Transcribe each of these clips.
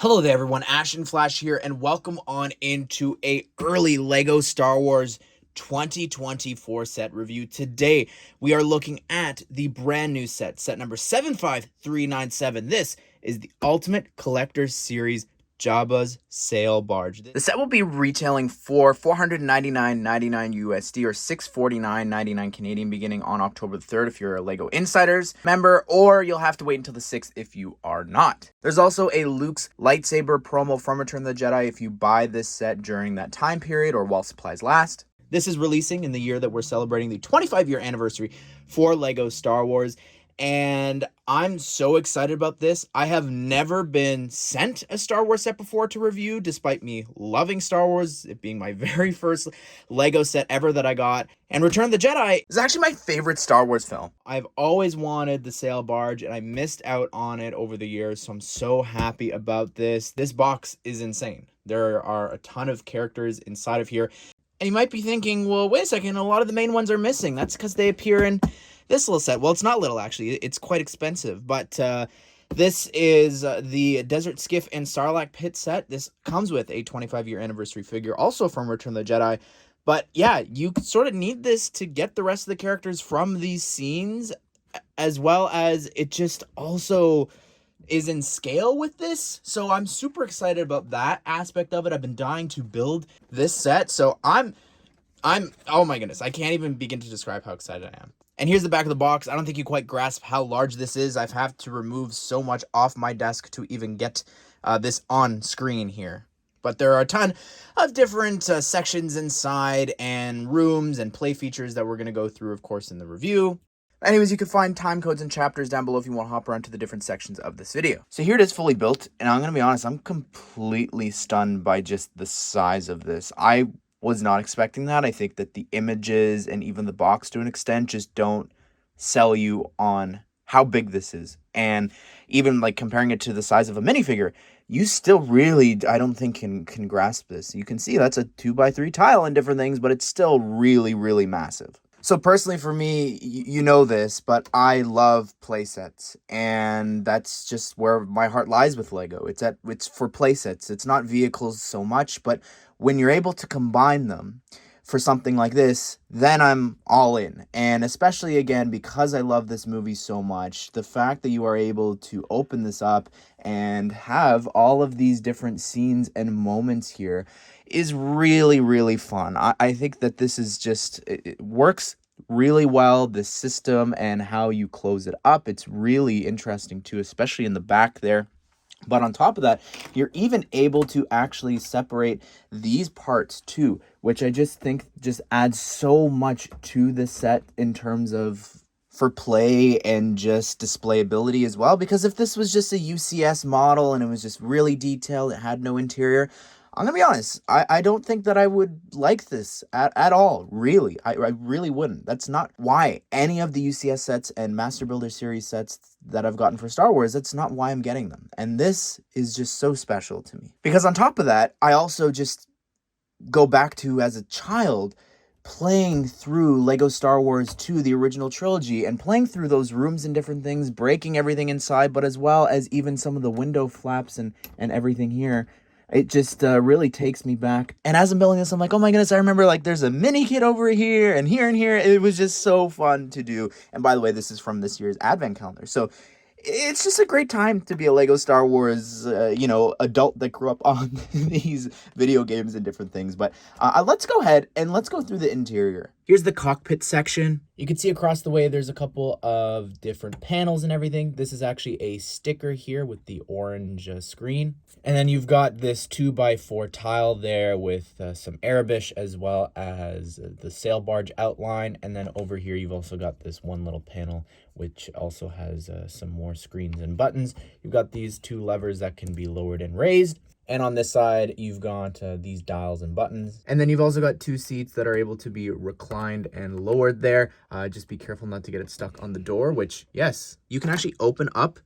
Hello there everyone, Ash and Flash here, and welcome on into a early LEGO Star Wars 2024 set review. Today, we are looking at the brand new set number 75397. This is the Ultimate Collector's Series Jabba's Sail Barge. The set will be retailing for $499.99 USD or $649.99 Canadian beginning on October the 3rd if you're a LEGO Insiders member, or you'll have to wait until the 6th if you are not. There's also a Luke's lightsaber promo from Return of the Jedi if you buy this set during that time period or while supplies last. This is releasing in the year that we're celebrating the 25-year anniversary for LEGO Star Wars, and I'm so excited about this. I have never been sent a Star Wars set before to review, despite me loving Star Wars, it being my very first LEGO set ever that I got. And Return of the Jedi is actually my favorite Star Wars film. I've always wanted the Sail Barge, and I missed out on it over the years, so I'm so happy about this. This box is insane. There are a ton of characters inside of here. And you might be thinking, well, wait a second, a lot of the main ones are missing. That's because they appear in this little set. Well, it's not little, actually. It's quite expensive. But this is the Desert Skiff and Sarlacc Pit set. This comes with a 25-year anniversary figure, also from Return of the Jedi. But yeah, you sort of need this to get the rest of the characters from these scenes, as well as it just also is in scale with this. So I'm super excited about that aspect of it. I've been dying to build this set. So I'm oh my goodness, I can't even begin to describe how excited I am. And here's the back of the box. I don't think you quite grasp how large this is. I've had to remove so much off my desk to even get this on screen here. But there are a ton of different sections inside and rooms and play features that we're going to go through, of course, in the review. Anyways, you can find time codes and chapters down below if you want to hop around to the different sections of this video. So here it is fully built, and I'm going to be honest, I'm completely stunned by just the size of this. I was not expecting that. I think that the images and even the box to an extent just don't sell you on how big this is. And even like comparing it to the size of a minifigure, you still really, I don't think can grasp this. You can see that's a 2x3 tile and different things, but it's still really, really massive. So personally for me, you know this, but I love playsets, and that's just where my heart lies with LEGO. It's for playsets. It's not vehicles so much, but when you're able to combine them for something like this, then I'm all in. And especially again, because I love this movie so much, the fact that you are able to open this up and have all of these different scenes and moments here is really, really fun. I think that this is just, it works really well, the system and how you close it up. It's really interesting too, especially in the back there. But on top of that, you're even able to actually separate these parts too, which I just think just adds so much to the set in terms of for play and just displayability as well. Because if this was just a UCS model and it was just really detailed, it had no interior, I'm going to be honest, I don't think that I would like this at all, really. I really wouldn't. That's not why any of the UCS sets and Master Builder Series sets that I've gotten for Star Wars, that's not why I'm getting them. And this is just so special to me. Because on top of that, I also just go back to, as a child, playing through LEGO Star Wars 2, the original trilogy, and playing through those rooms and different things, breaking everything inside, but as well as even some of the window flaps and everything here. It just really takes me back. And as I'm building this, I'm like, oh my goodness, I remember like there's a mini kit over here and here and here. It was just so fun to do. And by the way, this is from this year's advent calendar. So it's just a great time to be a LEGO Star Wars, adult that grew up on these video games and different things. But let's go ahead and let's go through the interior. Here's the cockpit section. You can see across the way there's a couple of different panels and everything. This is actually a sticker here with the orange screen. And then you've got this 2x4 tile there with some Arabish as well as the sail barge outline. And then over here you've also got this one little panel which also has some more screens and buttons. You've got these two levers that can be lowered and raised. And on this side, you've got these dials and buttons. And then you've also got two seats that are able to be reclined and lowered there. Just be careful not to get it stuck on the door, which, yes, you can actually open up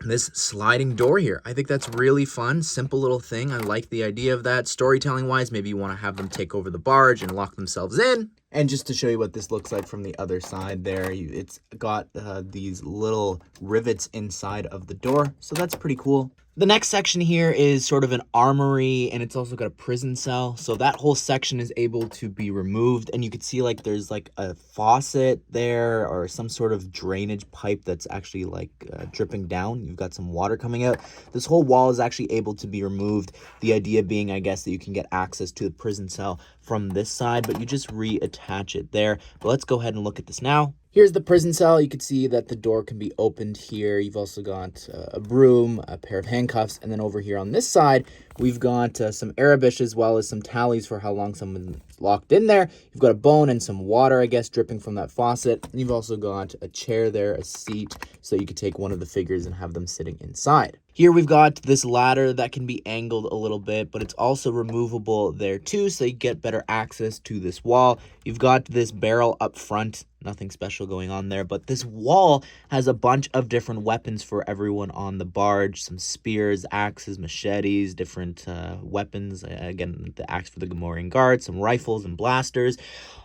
this sliding door here. I think that's really fun. Simple little thing. I like the idea of that. Storytelling wise, maybe you want to have them take over the barge and lock themselves in. And just to show you what this looks like from the other side there, it's got these little rivets inside of the door. So that's pretty cool. The next section here is sort of an armory, and it's also got a prison cell. So that whole section is able to be removed, and you can see like there's like a faucet there or some sort of drainage pipe that's actually like dripping down. You've got some water coming out. This whole wall is actually able to be removed. The idea being, I guess, that you can get access to the prison cell from this side, but you just reattach it there. But let's go ahead and look at this now. Here's the prison cell. You can see that the door can be opened here. You've also got a broom, a pair of handcuffs, and then over here on this side, we've got some Arabish as well as some tallies for how long someone's locked in there. You've got a bone and some water, I guess, dripping from that faucet. And you've also got a chair there, a seat, so you could take one of the figures and have them sitting inside. Here we've got this ladder that can be angled a little bit, but it's also removable there too, so you get better access to this wall. You've got this barrel up front. Nothing special going on there, but this wall has a bunch of different weapons for everyone on the barge. Some spears, axes, machetes, different weapons. Again, the axe for the Gamorrean guard, some rifles and blasters.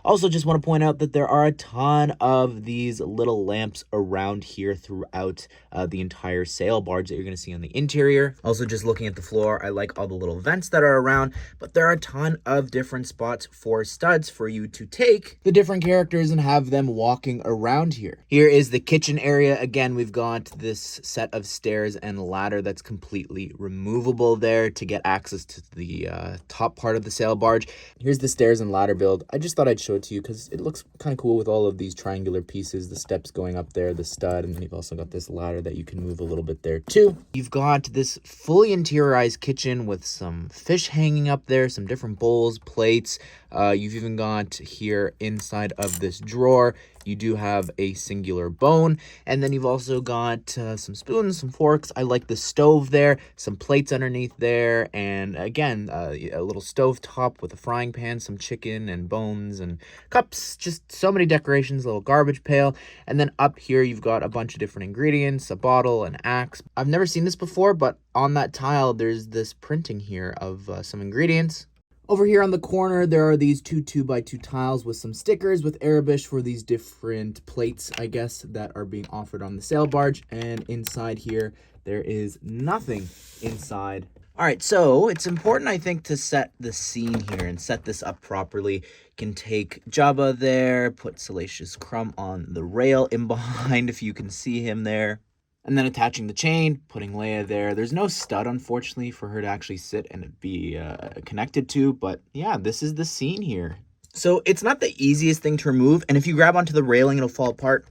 Also, just want to point out that there are a ton of these little lamps around here throughout the entire sail barge that you're going to see on the interior. Also, just looking at the floor, I like all the little vents that are around, but there are a ton of different spots for studs for you to take the different characters and have them walking around here. Here is the kitchen area. Again, we've got this set of stairs and ladder that's completely removable there to get access to the top part of the sail barge. Here's the stairs and ladder build. I just thought I'd show it to you because it looks kind of cool with all of these triangular pieces, the steps going up there, the stud, and then you've also got this ladder that you can move a little bit there too. You've got this fully interiorized kitchen with some fish hanging up there, some different bowls, plates. You've even got here inside of this drawer, you do have a singular bone, and then you've also got some spoons, some forks. I like the stove there, some plates underneath there, and again, a little stove top with a frying pan, some chicken and bones and cups, just so many decorations, a little garbage pail, and then up here you've got a bunch of different ingredients, a bottle, an axe. I've never seen this before, but on that tile, there's this printing here of some ingredients. Over here on the corner, there are these 2x2 tiles with some stickers with Arabish for these different plates, I guess, that are being offered on the sail barge. And inside here, there is nothing inside. All right, so it's important, I think, to set the scene here and set this up properly. You can take Jabba there, put Salacious Crumb on the rail in behind if you can see him there. And then attaching the chain, putting Leia there. There's no stud, unfortunately, for her to actually sit and be connected to. But yeah, this is the scene here. So it's not the easiest thing to remove. And if you grab onto the railing, it'll fall apart.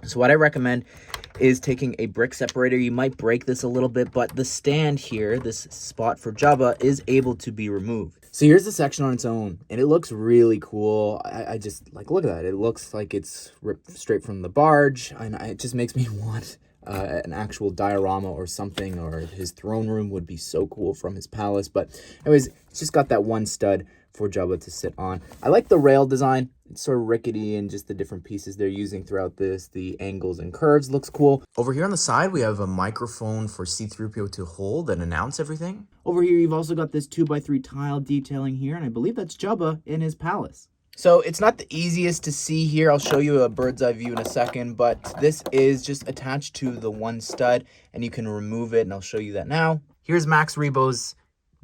So what I recommend is taking a brick separator. You might break this a little bit, but the stand here, this spot for Jabba, is able to be removed. So here's the section on its own, and it looks really cool. I just, like, look at that. It looks like it's ripped straight from the barge, and it just makes me want an actual diorama or something, or his throne room would be so cool from his palace. But anyways, it's just got that one stud for Jabba to sit on. I like the rail design. It's sort of rickety, and just the different pieces they're using throughout this, the angles and curves looks cool. Over here on the side, we have a microphone for C-3PO to hold and announce everything. Over here, you've also got this 2x3 tile detailing here, and I believe that's Jabba in his palace. So it's not the easiest to see here. I'll show you a bird's eye view in a second, but this is just attached to the one stud, and you can remove it, and I'll show you that now. Here's Max Rebo's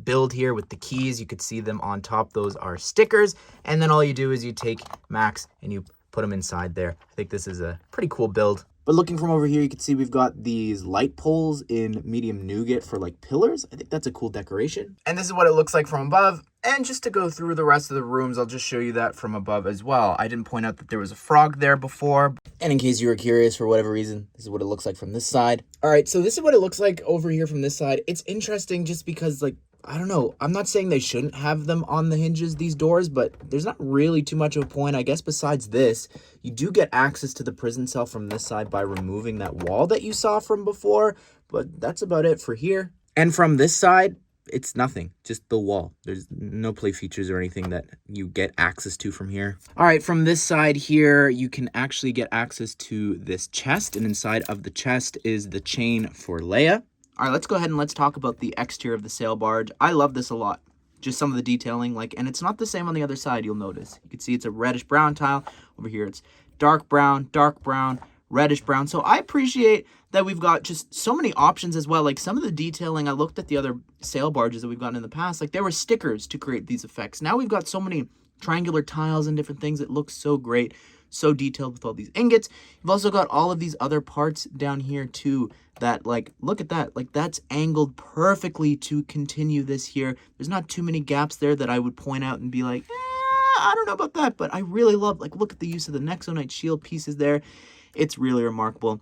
build here with the keys. You could see them on top. Those are stickers, and then all you do is you take Max and you put him inside there. I think this is a pretty cool build. But looking from over here, you can see we've got these light poles in medium nougat for like pillars. I think that's a cool decoration. And this is what it looks like from above. And just to go through the rest of the rooms, I'll just show you that from above as well. I didn't point out that there was a frog there before. And in case you were curious for whatever reason, this is what it looks like from this side. All right, so this is what it looks like over here from this side. It's interesting just because, like, I don't know. I'm not saying they shouldn't have them on the hinges, these doors, but there's not really too much of a point. I guess besides this, you do get access to the prison cell from this side by removing that wall that you saw from before, but that's about it for here. And from this side, it's nothing, just the wall. There's no play features or anything that you get access to from here. All right, from this side here, you can actually get access to this chest, and inside of the chest is the chain for Leia. All right, let's go ahead and let's talk about the exterior of the sail barge. I love this a lot. Just some of the detailing, like, and it's not the same on the other side, you'll notice. You can see it's a reddish brown tile. Over here, it's dark brown, reddish brown. So I appreciate that we've got just so many options as well. Like some of the detailing, I looked at the other sail barges that we've gotten in the past, like there were stickers to create these effects. Now we've got so many triangular tiles and different things. It looks so great, so detailed with all these ingots. You've also got all of these other parts down here too that, like, look at that, like that's angled perfectly to continue this here. There's not too many gaps there that I would point out and be like, I don't know about that, but I really love, like, look at the use of the Nexonite shield pieces there. It's really remarkable.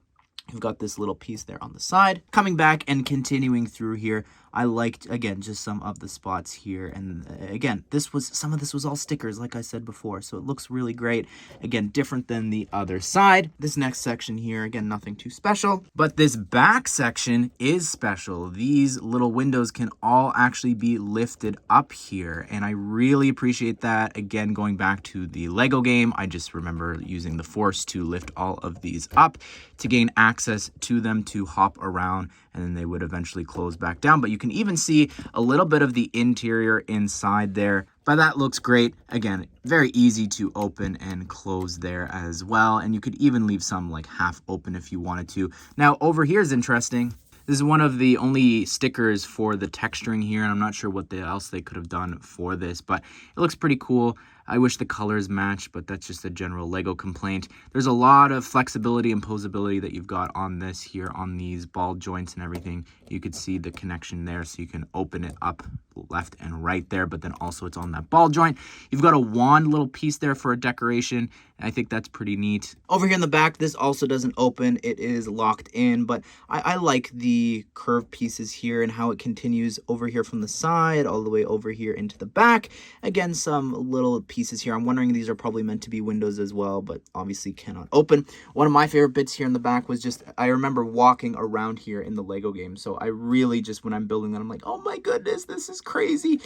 You've got this little piece there on the side. Coming back and continuing through here, I liked, again, just some of the spots here. And again, some of this was all stickers, like I said before. So it looks really great. Again, different than the other side. This next section here, again, nothing too special. But this back section is special. These little windows can all actually be lifted up here. And I really appreciate that. Again, going back to the Lego game, I just remember using the force to lift all of these up to gain access to them to hop around, and then they would eventually close back down. But you can even see a little bit of the interior inside there. But that looks great. Again, very easy to open and close there as well. And you could even leave some like half open if you wanted to. Now over here is interesting. This is one of the only stickers for the texturing here, and I'm not sure what else they could have done for this, but it looks pretty cool. I wish the colors matched, but that's just a general Lego complaint. There's a lot of flexibility and posability that you've got on this here, on these ball joints and everything. You could see the connection there, so you can open it up left and right there, but then also it's on that ball joint. You've got a wand little piece there for a decoration. I think that's pretty neat. Over here in the back, this also doesn't open. It is locked in, but I like the curved pieces here and how it continues over here from the side all the way over here into the back. Again, some little pieces here. I'm wondering these are probably meant to be windows as well, but obviously cannot open. One of my favorite bits here in the back was just, I remember walking around here in the Lego game. So I really just, when I'm building that, I'm like, oh my goodness, this is crazy.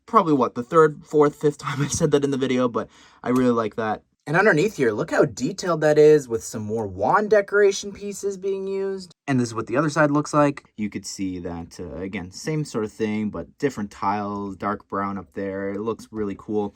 Probably what, the third, fourth, fifth time I've said that in the video, but I really like that. And underneath here, look how detailed that is with some more wand decoration pieces being used. And this is what the other side looks like. You could see that, again, same sort of thing, but different tiles, dark brown up there. It looks really cool.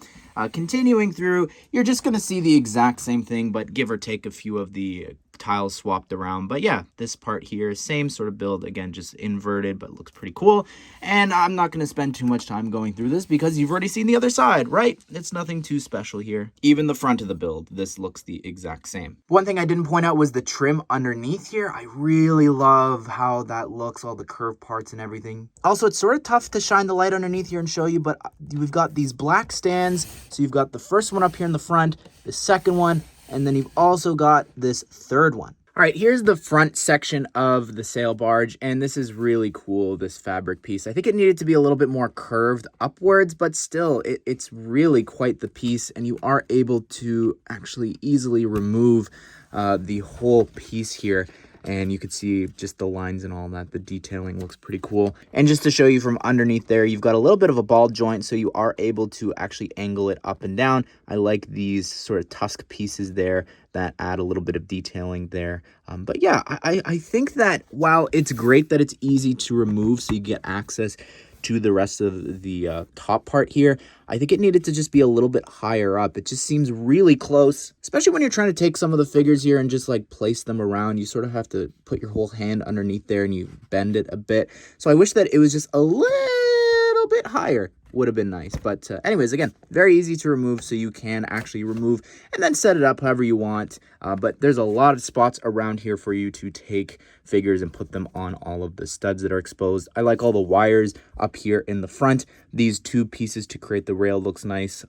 Continuing through, you're just going to see the exact same thing, but give or take a few of the tiles swapped around. But yeah, this part here, same sort of build, again, just inverted, but looks pretty cool. And I'm not going to spend too much time going through this because you've already seen the other side, right? It's nothing too special here. Even the front of the build, this looks the exact same. One thing I didn't point out was the trim underneath here. I really love how that looks, all the curved parts and everything. Also, it's sort of tough to shine the light underneath here and show you, but we've got these black stands. So you've got the first one up here in the front, the second one, and then you've also got this third one. All right, here's the front section of the sail barge, and this is really cool, this fabric piece. I think it needed to be a little bit more curved upwards, but still, it's really quite the piece, and you are able to actually easily remove the whole piece here. And you could see just the lines and all that. The detailing looks pretty cool. And just to show you from underneath there, you've got a little bit of a ball joint, so you are able to actually angle it up and down. I like these sort of tusk pieces there that add a little bit of detailing there. But yeah, I think that while it's great that it's easy to remove so you get access to the rest of the top part here, I think it needed to just be a little bit higher up. It just seems really close, especially when you're trying to take some of the figures here and just like place them around. You sort of have to put your whole hand underneath there and you bend it a bit. So I wish that it was just a little bit higher. Would have been nice. But anyways, again, very easy to remove, so you can actually remove and then set it up however you want. But there's a lot of spots around here for you to take figures and put them on all of the studs that are exposed. I like all the wires up here in the front. These two pieces to create the rail looks nice.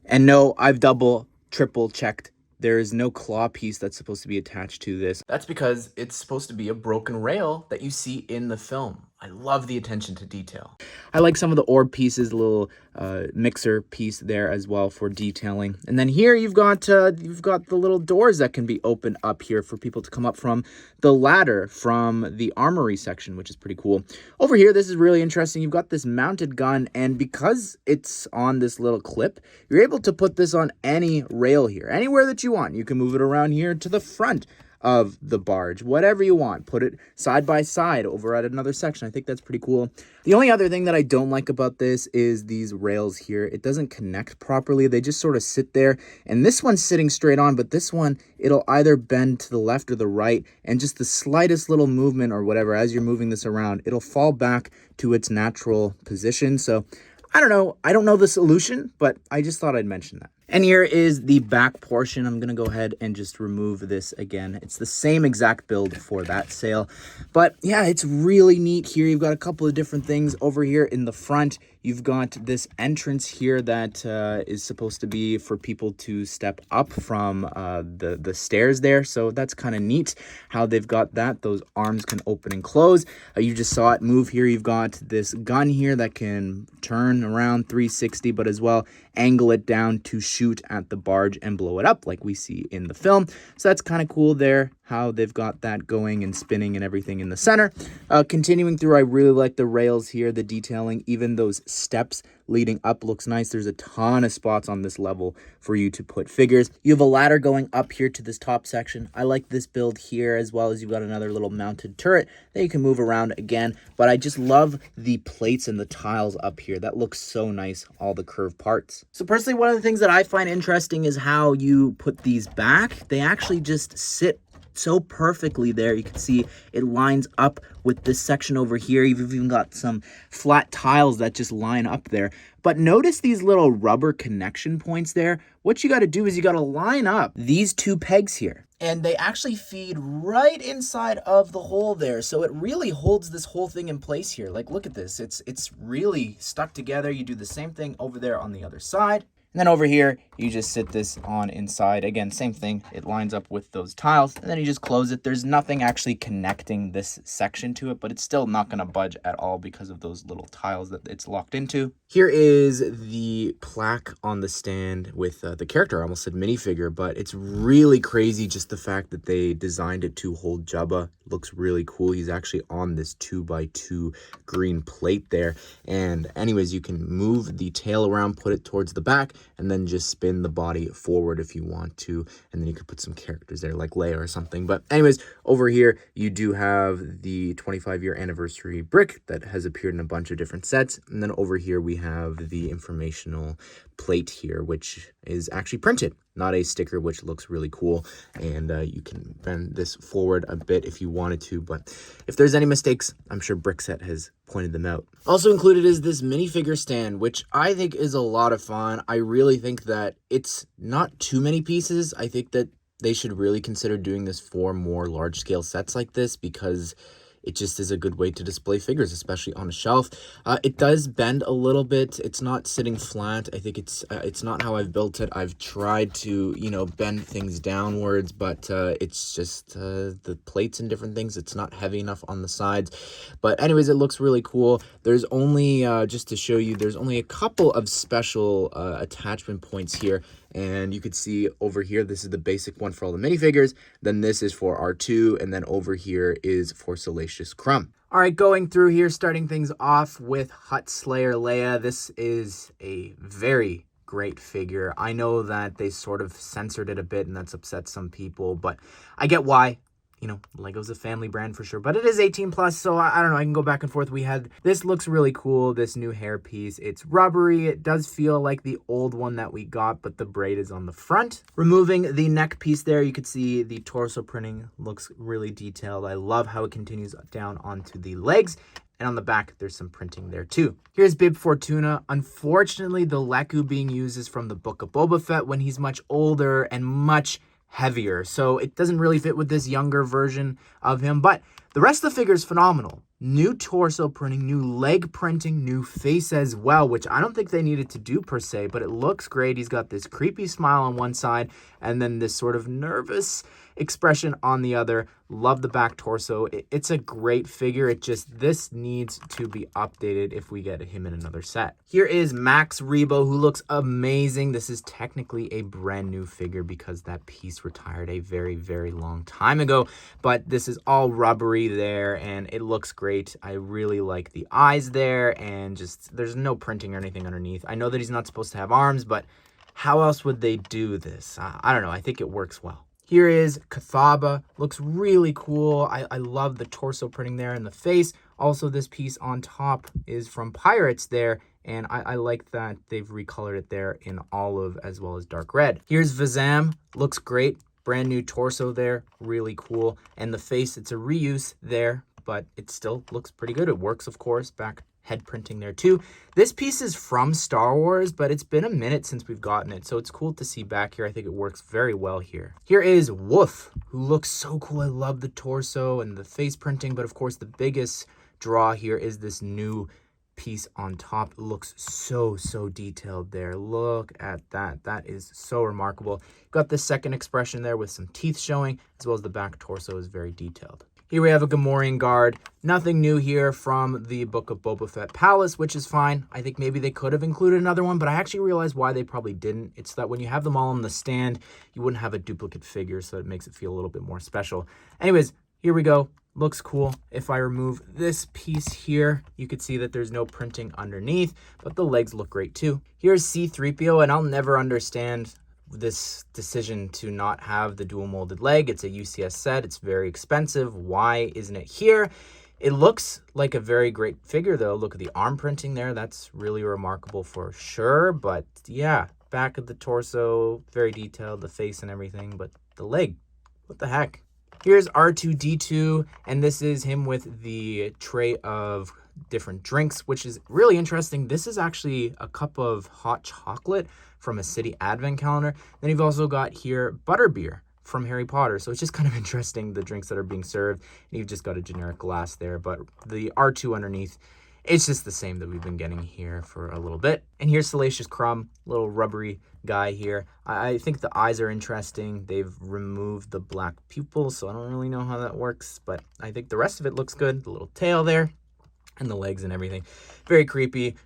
And no, I've double, triple checked. There is no claw piece that's supposed to be attached to this. That's because it's supposed to be a broken rail that you see in the film. I love the attention to detail. I like some of the orb pieces, a little mixer piece there as well for detailing. And then here you've got the little doors that can be opened up here for people to come up from the ladder from the armory section, which is pretty cool. Over here, this is really interesting. You've got this mounted gun, and because it's on this little clip, you're able to put this on any rail here, anywhere that you want. You can move it around here to the front. of the barge. Whatever you want. Put it side by side over at another section. I think that's pretty cool. The only other thing that I don't like about this is these rails here. It doesn't connect properly. They just sort of sit there. And this one's sitting straight on, but this one, it'll either bend to the left or the right. And just the slightest little movement or whatever, as you're moving this around, it'll fall back to its natural position. So I don't know. I don't know the solution, but I just thought I'd mention that. And here is the back portion. I'm going to go ahead and just remove this again. It's the same exact build for that sail. But yeah, it's really neat here. You've got a couple of different things over here in the front. You've got this entrance here that is supposed to be for people to step up from the stairs there. So that's kind of neat how they've got that. Those arms can open and close. You just saw it move here. You've got this gun here that can turn around 360, but as well angle it down to shoot at the barge and blow it up like we see in the film. So that's kind of cool there, how they've got that going and spinning and everything in the center. Continuing through, I really like the rails here, the detailing, even those steps leading up looks nice. There's a ton of spots on this level for you to put figures. You have a ladder going up here to this top section. I like this build here, as well as you've got another little mounted turret that you can move around again. But I just love the plates and the tiles up here. That looks so nice, all the curved parts. So personally, one of the things that I find interesting is how you put these back. They actually just sit so perfectly there. You can see it lines up with this section over here. You've even got some flat tiles that just line up there. But notice these little rubber connection points there. What you got to do is you got to line up these two pegs here. And they actually feed right inside of the hole there. So it really holds this whole thing in place here. Like, look at this. It's really stuck together. You do the same thing over there on the other side. And then over here, you just sit this on inside. Again, same thing. It lines up with those tiles. And then you just close it. There's nothing actually connecting this section to it, but it's still not going to budge at all because of those little tiles that it's locked into. Here is the plaque on the stand with the character. I almost said minifigure, but it's really crazy just the fact that they designed it to hold Jabba. It looks really cool. He's actually on this 2x2 green plate there. And anyways, you can move the tail around, put it towards the back, and then just spin the body forward if you want to. And then you could put some characters there like Leia or something. But anyways, over here, you do have the 25-year anniversary brick that has appeared in a bunch of different sets. And then over here, we have the informational plate here, which is actually printed, not a sticker, which looks really cool. And you can bend this forward a bit if you wanted to, but if there's any mistakes, I'm sure Brickset has pointed them out. Also included is this minifigure stand, which I think is a lot of fun. I really think that it's not too many pieces. I think that they should really consider doing this for more large scale sets like this, because it just is a good way to display figures, especially on a shelf. It does bend a little bit. It's not sitting flat. I think it's not how I've built it. I've tried to, bend things downwards, but it's just the plates and different things. It's not heavy enough on the sides. But anyways, it looks really cool. There's only, just to show you, there's only a couple of special attachment points here. And you could see over here, this is the basic one for all the minifigures. Then this is for R2. And then over here is for Salacious Crumb. All right, going through here, starting things off with Hutt Slayer Leia. This is a very great figure. I know that they sort of censored it a bit, and that's upset some people, but I get why. Lego's a family brand for sure, but it is 18 plus, so I don't know. I can go back and forth. This looks really cool, this new hair piece. It's rubbery. It does feel like the old one that we got, but the braid is on the front. Removing the neck piece there, you could see the torso printing looks really detailed. I love how it continues down onto the legs. And on the back, there's some printing there too. Here's Bib Fortuna. Unfortunately, the Leku being used is from the Book of Boba Fett when he's much older and much heavier, so it doesn't really fit with this younger version of him, but the rest of the figure is phenomenal. New torso printing, new leg printing, new face as well, which I don't think they needed to do per se, but it looks great. He's got this creepy smile on one side and then this sort of nervous expression on the other. Love the back torso. It's a great figure. This needs to be updated if we get him in another set. Here is Max Rebo, who looks amazing. This is technically a brand new figure because that piece retired a very, very long time ago, but this is all rubbery there and it looks great. I really like the eyes there, and just there's no printing or anything underneath. I know that he's not supposed to have arms, but how else would they do this? I don't know. I think it works well. Here is Cathaba. Looks really cool. I love the torso printing there and the face. Also, this piece on top is from Pirates there, and I like that they've recolored it there in olive as well as dark red. Here's Vizam. Looks great. Brand new torso there. Really cool. And the face, it's a reuse there, but it still looks pretty good. It works, of course. Back head printing there too. This piece is from Star Wars, but it's been a minute since we've gotten it, so it's cool to see back here. I think it works very well here. Here is Woof, who looks so cool. I love the torso and the face printing, but of course the biggest draw here is this new piece on top. It looks so detailed there. Look at that. That is so remarkable. Got the second expression there with some teeth showing, as well as the back torso is very detailed. Here we have a Gamorrean guard. Nothing new here from the Book of Boba Fett Palace, which is fine. I think maybe they could have included another one, but I actually realized why they probably didn't. It's that when you have them all on the stand, you wouldn't have a duplicate figure, so it makes it feel a little bit more special. Anyways, here we go. Looks cool. If I remove this piece here, you could see that there's no printing underneath, but the legs look great too. Here's C-3PO, and I'll never understand this decision to not have the dual molded leg. It's a UCS set. It's very expensive. Why isn't it here? It looks like a very great figure though. Look at the arm printing there. That's really remarkable for sure. But yeah, back of the torso, very detailed, the face and everything, but the leg, what the heck? Here's R2-D2, and this is him with the tray of different drinks, which is really interesting. This is actually a cup of hot chocolate from a city advent calendar. Then you've also got here butterbeer from Harry Potter. So it's just kind of interesting, the drinks that are being served. And you've just got a generic glass there, but the R2 underneath, it's just the same that we've been getting here for a little bit. And here's Salacious Crumb, little rubbery guy here. I think the eyes are interesting. They've removed the black pupils, so I don't really know how that works, but I think the rest of it looks good. The little tail there and the legs and everything. Very creepy,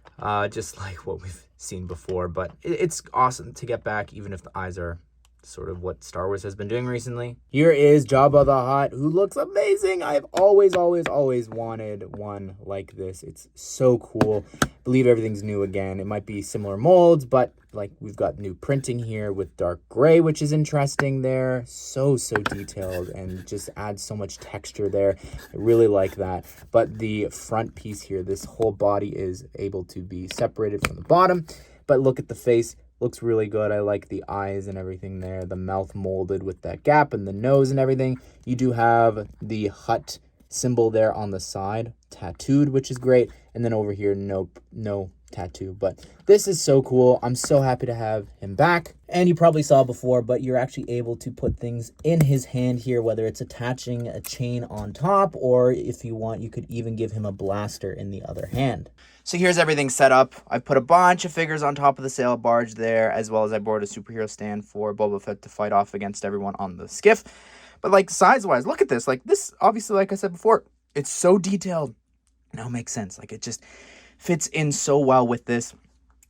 just like what we've seen before, but it's awesome to get back, even if the eyes are sort of what Star Wars has been doing recently. Here is Jabba the Hutt, who looks amazing. I've always wanted one like this. It's so cool. I believe everything's new again. It might be similar molds, but like we've got new printing here with dark gray, which is interesting there. So detailed and just adds so much texture there. I really like that. But the front piece here, this whole body is able to be separated from the bottom. But look at the face. Looks really good. I like the eyes and everything there. The mouth molded with that gap and the nose and everything. You do have the Hutt symbol there on the side, tattooed, which is great. And then over here, nope, no tattoo. But this is so cool. I'm so happy to have him back. And you probably saw before, but you're actually able to put things in his hand here, whether it's attaching a chain on top, or if you want, you could even give him a blaster in the other hand. So here's everything set up. I've put a bunch of figures on top of the Sail Barge there, as well as I brought a superhero stand for Boba Fett to fight off against everyone on the skiff. But like size-wise, look at this. Like this, obviously, like I said before, it's so detailed. Now it makes sense. Like it just fits in so well with this.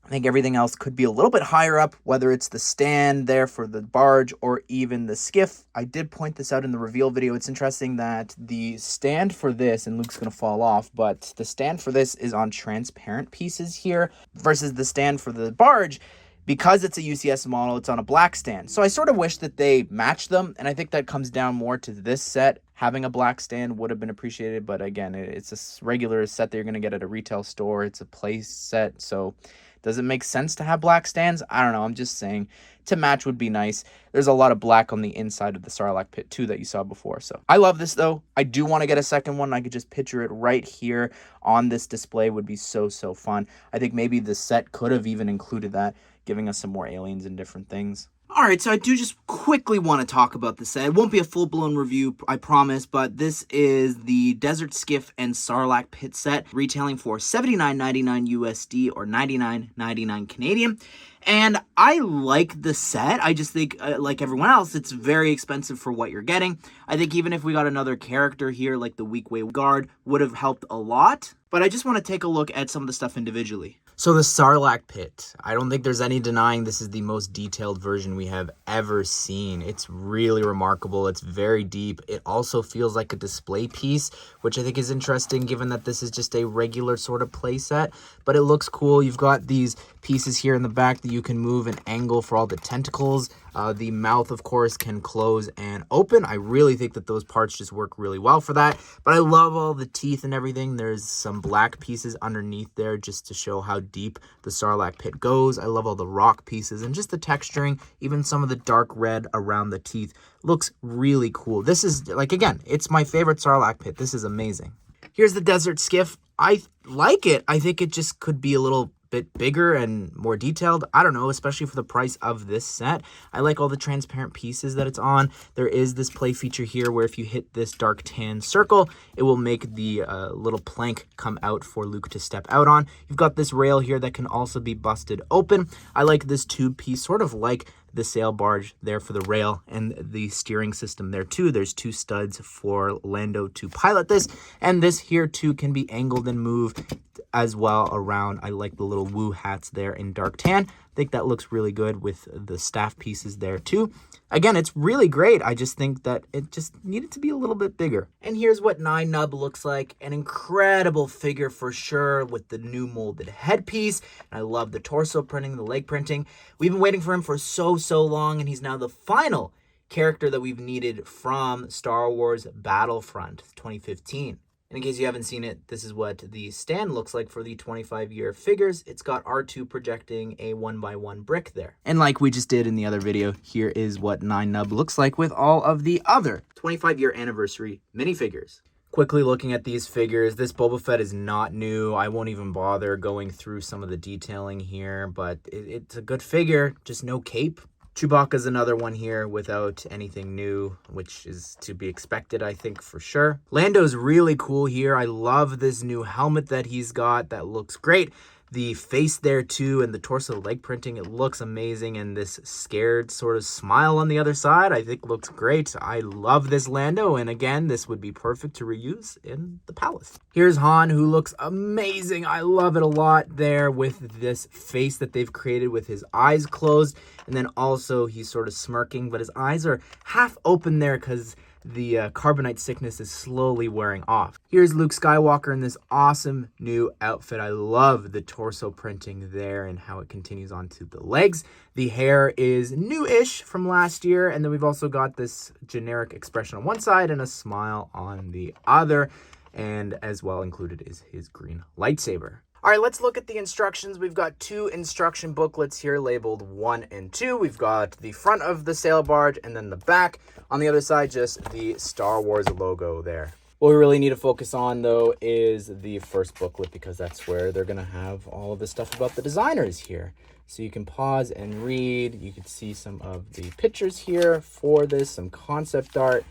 I think everything else could be a little bit higher up, whether it's the stand there for the barge or even the skiff. I did point this out in the reveal video. It's interesting that the stand for this, and Luke's going to fall off, but the stand for this is on transparent pieces here versus the stand for the barge. Because it's a UCS model, it's on a black stand. So I sort of wish that they matched them, and I think that comes down more to this set. Having a black stand would have been appreciated, but again, it's a regular set that you're going to get at a retail store. It's a play set, so does it make sense to have black stands? I don't know. I'm just saying to match would be nice. There's a lot of black on the inside of the Sarlacc Pit too that you saw before. So I love this though. I do want to get a second one. I could just picture it right here on this display. Would be so fun. I think maybe the set could have even included that, giving us some more aliens and different things. Alright, so I do just quickly want to talk about this set. It won't be a full-blown review, I promise, but this is the Desert Skiff and Sarlacc Pit set, retailing for $79.99 USD or $99.99 Canadian. And I like the set. I just think, like everyone else, it's very expensive for what you're getting. I think even if we got another character here, like the Weak Way Guard, would have helped a lot. But I just want to take a look at some of the stuff individually. So the Sarlacc Pit, I don't think there's any denying this is the most detailed version we have ever seen. It's really remarkable. It's very deep. It also feels like a display piece, which I think is interesting given that this is just a regular sort of play set, but it looks cool. You've got these pieces here in the back that you can move and angle for all the tentacles. The mouth, of course, can close and open. I really think that those parts just work really well for that. But I love all the teeth and everything. There's some black pieces underneath there just to show how deep the Sarlacc Pit goes. I love all the rock pieces and just the texturing, even some of the dark red around the teeth. Looks really cool. This is, like, again, it's my favorite Sarlacc Pit. This is amazing. Here's the Desert Skiff. I like it. I think it just could be a little bit bigger and more detailed. I don't know, especially for the price of this set. I like all the transparent pieces that it's on. There is this play feature here where if you hit this dark tan circle, it will make the little plank come out for Luke to step out on. You've got this rail here that can also be busted open. I like this tube piece, sort of like the Sail Barge there for the rail, and the steering system there too. There's 2 studs for Lando to pilot this, and this here too can be angled and moved as well around. I like the little woo hats there in dark tan. I think that looks really good with the staff pieces there too. Again, it's really great. I just think that it just needed to be a little bit bigger. And here's what 9nub looks like. An incredible figure for sure with the new molded headpiece. And I love the torso printing, the leg printing. We've been waiting for him for so long, and he's now the final character that we've needed from Star Wars Battlefront 2015. And in case you haven't seen it, this is what the stand looks like for the 25-year figures. It's got R2 projecting a 1x1 brick there. And like we just did in the other video, here is what 9nub looks like with all of the other 25-year anniversary minifigures. Quickly looking at these figures, this Boba Fett is not new. I won't even bother going through some of the detailing here, but it's a good figure, just no cape. Chewbacca's another one here without anything new, which is to be expected, I think, for sure. Lando's really cool here. I love this new helmet that he's got. That looks great. The face there too, and the torso leg printing, it looks amazing. And this scared sort of smile on the other side, I think looks great. I love this Lando, and again, this would be perfect to reuse in the palace. Here's Han, who looks amazing. I love it a lot there with this face that they've created with his eyes closed, and then also he's sort of smirking, but his eyes are half open there because the carbonite sickness is slowly wearing off. Here's Luke Skywalker in this awesome new outfit. I love the torso printing there and how it continues onto the legs. The hair is new-ish from last year, and then we've also got this generic expression on one side and a smile on the other, and as well included is his green lightsaber. All right, let's look at the instructions. We've got 2 instruction booklets here labeled 1 and 2. We've got the front of the Sail Barge and then the back. On the other side, just the Star Wars logo there. What we really need to focus on, though, is the first booklet, because that's where they're going to have all of the stuff about the designers here. So you can pause and read. You can see some of the pictures here for this, some concept art,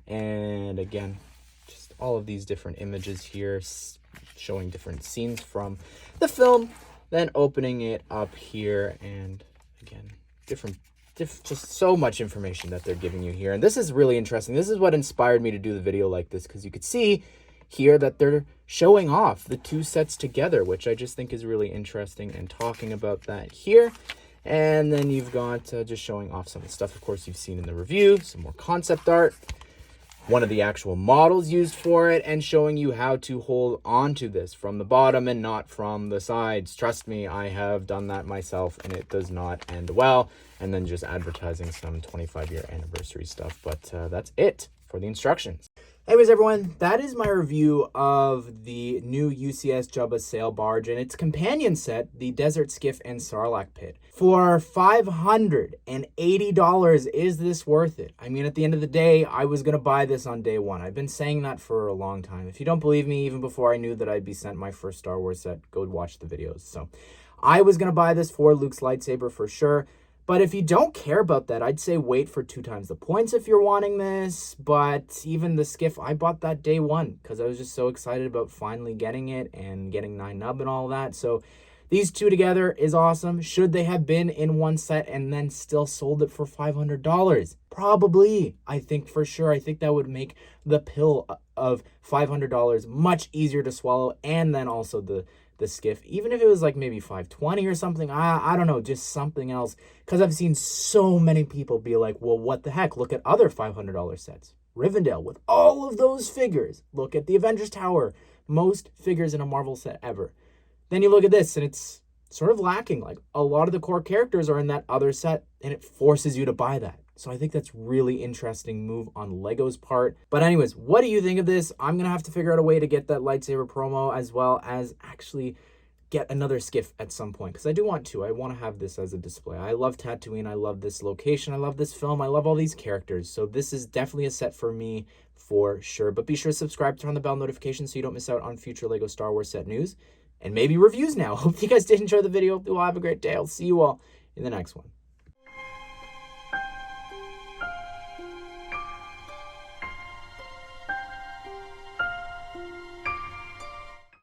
and again, just all of these different images here showing different scenes from the film, then opening it up here, and again, just so much information that they're giving you here. And this is really interesting. This is what inspired me to do the video like this, because you could see here that they're showing off the 2 sets together, which I just think is really interesting, and talking about that here. And then you've got just showing off some of the stuff, of course, you've seen in the review, some more concept art, one of the actual models used for it, and showing you how to hold onto this from the bottom and not from the sides. Trust me, I have done that myself, and it does not end well. And then just advertising some 25-year anniversary stuff, but that's it for the instructions. Anyways, everyone, that is my review of the new UCS Jabba Sail Barge and its companion set, the Desert Skiff and Sarlacc Pit. For $580, is this worth it? I mean, at the end of the day, I was going to buy this on day one. I've been saying that for a long time. If you don't believe me, even before I knew that I'd be sent my first Star Wars set, go watch the videos. So I was going to buy this for Luke's lightsaber for sure. But if you don't care about that, I'd say wait for 2 times the points if you're wanting this. But even the skiff, I bought that day one because I was just so excited about finally getting it and getting 9nub and all that. So these 2 together is awesome. Should they have been in one set and then still sold it for $500? Probably. I think for sure. I think that would make the pill of $500 much easier to swallow. And then also the skiff, even if it was like maybe $520 or something, I don't know, just something else, because I've seen so many people be like, well, what the heck, look at other $500 sets. Rivendell with all of those figures. Look at the Avengers Tower, most figures in a Marvel set ever. Then you look at this and it's sort of lacking. Like, a lot of the core characters are in that other set, and it forces you to buy that. So I think that's really interesting move on Lego's part. But anyways, what do you think of this? I'm going to have to figure out a way to get that lightsaber promo, as well as actually get another skiff at some point, because I do want to. I want to have this as a display. I love Tatooine. I love this location. I love this film. I love all these characters. So this is definitely a set for me for sure. But be sure to subscribe, turn on the bell notification so you don't miss out on future Lego Star Wars set news and maybe reviews now. Hope you guys did enjoy the video. You all have a great day. I'll see you all in the next one.